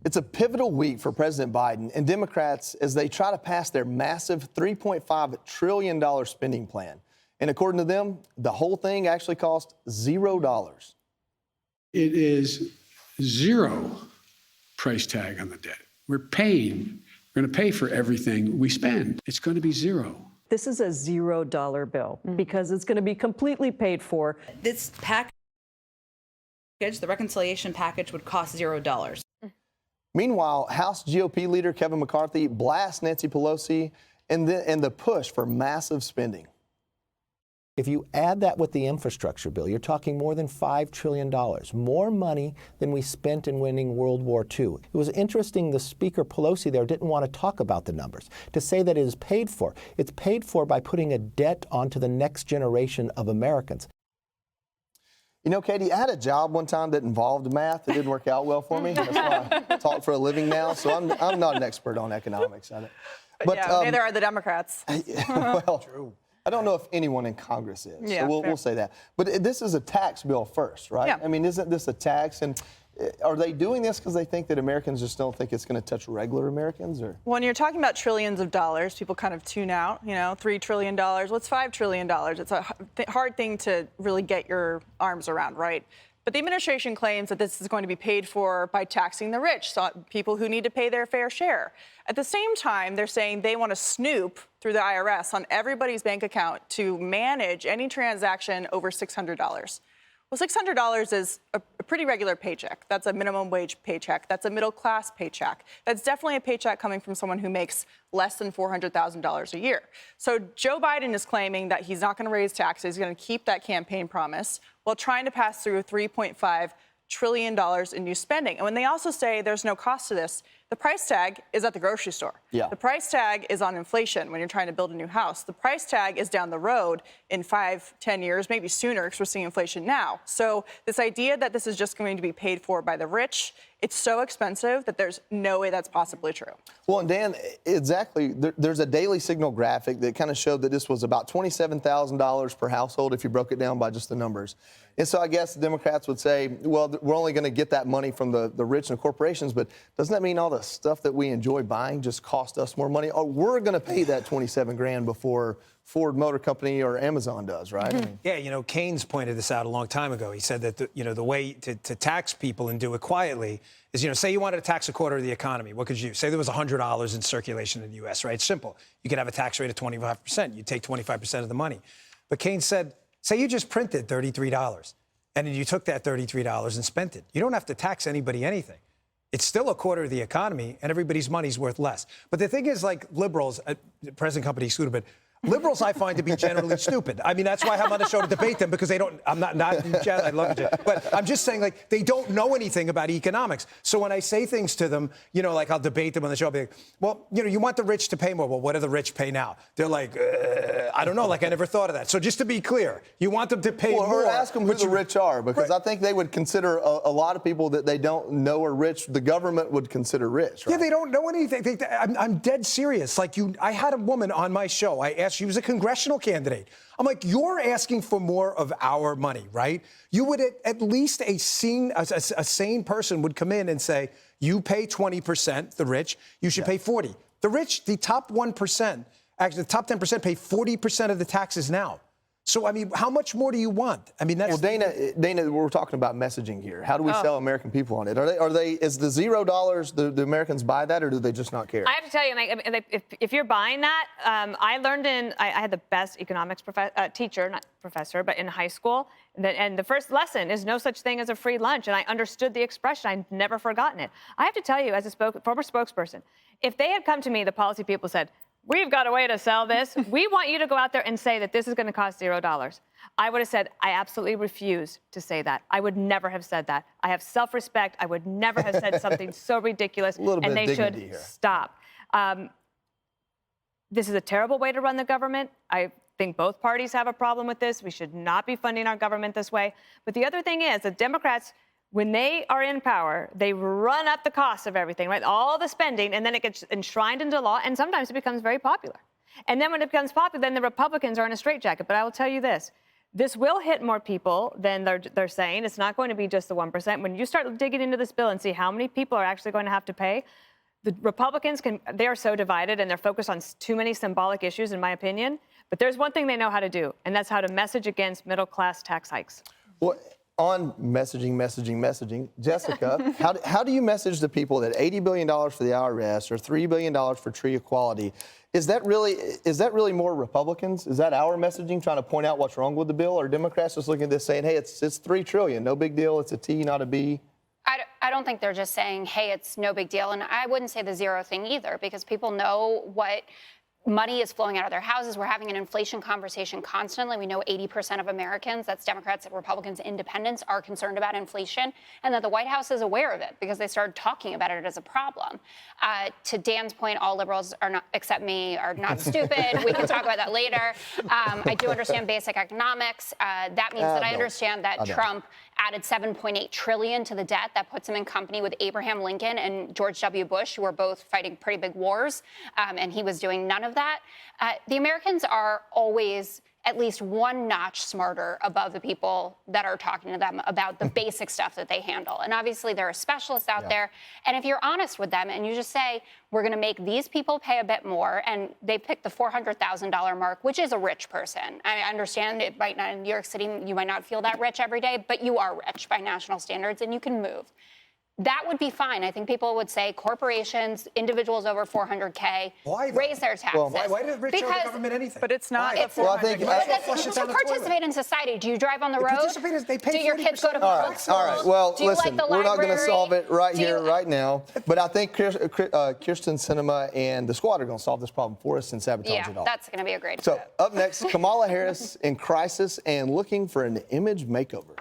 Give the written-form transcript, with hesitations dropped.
It's a pivotal week for President Biden and Democrats as they try to pass their massive $3.5 trillion spending plan. And according to them, the whole thing actually cost $0. It is zero price tag on the debt. We're going to pay for everything we spend. It's going to be zero. This is a $0 bill because it's going to be completely paid for. This package, the reconciliation package, would cost $0. Meanwhile, House GOP leader Kevin McCarthy blasts Nancy Pelosi and the push for massive spending. If you add that with the infrastructure bill, you're talking more than $5 trillion, more money than we spent in winning World War II. It was interesting the Speaker Pelosi there didn't want to talk about the numbers, to say that it is paid for. It's paid for by putting a debt onto the next generation of Americans. You know, Katie, I had a job one time that involved math. It didn't work out well for me. That's why I talk for a living now. So I'm not an expert on economics. But yeah, neither are the Democrats. Well, true. I don't know if anyone in Congress is. Yeah, so we'll say that. But this is a tax bill first, right? Yeah. I mean, isn't this a tax? And are they doing this because they think that Americans just don't think it's going to touch regular Americans? Or When you're talking about trillions of dollars, people kind of tune out. You know, $3 trillion. What's $5 trillion? It's a hard thing to really get your arms around, right? But the administration claims that this is going to be paid for by taxing the rich, so people who need to pay their fair share. At the same time, they're saying they want to snoop through the IRS on everybody's bank account to manage any transaction over $600. Well, $600 is a pretty regular paycheck. That's a minimum wage paycheck. That's a middle class paycheck. That's definitely a paycheck coming from someone who makes less than $400,000 a year. So Joe Biden is claiming that he's not going to raise taxes. He's going to keep that campaign promise while trying to pass through $3.5 trillion in new spending. And when they also say there's no cost to this, the price tag is at the grocery store. Yeah. The price tag is on inflation when you're trying to build a new house. The price tag is down the road in 5-10 years, maybe sooner, because we're seeing inflation now. So this idea that this is just going to be paid for by the rich, it's so expensive that there's no way that's possibly true. Well, and Dan, exactly. There's a Daily Signal graphic that kind of showed that this was about $27,000 per household if you broke it down by just the numbers. And so I guess the Democrats would say, well, we're only going to get that money from the rich and corporations, but doesn't that mean all the stuff that we enjoy buying just cost us more money? Or we're going to pay that $27 grand before Ford Motor Company or Amazon does, right? Mm-hmm. Yeah, you know, Keynes pointed this out a long time ago. He said that, the way to tax people and do it quietly is, say you wanted to tax a quarter of the economy. What could you do? Say there was $100 in circulation in the U.S., right? It's simple. You could have a tax rate of 25%. You take 25% of the money. But Keynes said, say you just printed $33 and then you took that $33 and spent it. You don't have to tax anybody anything. It's still a quarter of the economy and everybody's money's worth less. But the thing is, like liberals, present company excluded, but liberals I find to be generally stupid. I mean, that's why I'm on the show to debate them, because they don't, I love you, but I'm just saying, like, they don't know anything about economics. So when I say things to them, like I'll debate them on the show, I'll be like, well, you want the rich to pay more. Well, what do the rich pay now? They're like, I don't know, like I never thought of that. So just to be clear, you want them to pay more. Or ask them who the rich are, because I think they would consider a lot of people that they don't know are rich, the government would consider rich, right? Yeah, they don't know anything. I'm dead serious. Like I had a woman on my show. I asked, she was a congressional candidate. I'm like, you're asking for more of our money, right? You would at least a sane person would come in and say, you pay 20%, the rich, you should pay 40. The rich, the top 1%, actually the top 10% pay 40% of the taxes now. So, I mean, how much more do you want? I mean, that's... Well, Dana, we're talking about messaging here. How do we sell American people on it? Is the $0, the Americans buy that, or do they just not care? I have to tell you, if you're buying that, I learned I had the best economics teacher, not professor, but in high school. And the first lesson is no such thing as a free lunch. And I understood the expression. I've never forgotten it. I have to tell you, as a former spokesperson, if they had come to me, the policy people said, we've got a way to sell this. We want you to go out there and say that this is going to cost $0. I would have said, I absolutely refuse to say that. I would never have said that. I have self-respect. I would never have said something so ridiculous, and they should stop. This is a terrible way to run the government. I think both parties have a problem with this. We should not be funding our government this way. But the other thing is, the Democrats, when they are in power, they run up the cost of everything, right? All the spending, and then it gets enshrined into law, and sometimes it becomes very popular. And then when it becomes popular, then the Republicans are in a straitjacket. But I will tell you this, This will hit more people than they're saying. It's not going to be just the 1%. When you start digging into this bill and see how many people are actually going to have to pay, the Republicans they are so divided and they're focused on too many symbolic issues, in my opinion. But there's one thing they know how to do, and that's how to message against middle-class tax hikes. Well, on messaging, Jessica, how do you message the people that $80 billion for the IRS or $3 billion for tree equality? Is that really more Republicans? Is that our messaging trying to point out what's wrong with the bill? Or are Democrats just looking at this saying, hey, it's $3 trillion, no big deal, it's a T, not a B? I don't think they're just saying, hey, it's no big deal. And I wouldn't say the zero thing either, because people know what money is flowing out of their houses. We're having an inflation conversation constantly. We know 80% of Americans, that's Democrats, Republicans, independents, are concerned about inflation, and that the White House is aware of it because they started talking about it as a problem. To Dan's point, all liberals are not, except me, are not stupid. We can talk about that later. I do understand basic economics. That means that I understand that Trump added $7.8 trillion to the debt. That puts him in company with Abraham Lincoln and George W. Bush, who were both fighting pretty big wars, and he was doing none of that. The Americans are always at least one notch smarter above the people that are talking to them about the basic stuff that they handle. And obviously there are specialists out there. And if you're honest with them and you just say, we're going to make these people pay a bit more, and they pick the $400,000 mark, which is a rich person. I understand it might not, in New York City, you might not feel that rich every day, but you are rich by national standards and you can move. That would be fine. I think people would say corporations, individuals over 400K, raise their taxes. Well, why did rich owe the government anything? But it's not. It's to participate in society. Do you drive on the road? They pay Do your kids go to college? All right. Well, Do you listen, like the we're not going to library? solve it right here, right now. But I think Kirsten Sinema and the squad are going to solve this problem for us and sabotage it all. That's going to be a great So fit. up next, Kamala Harris in crisis and looking for an image makeover.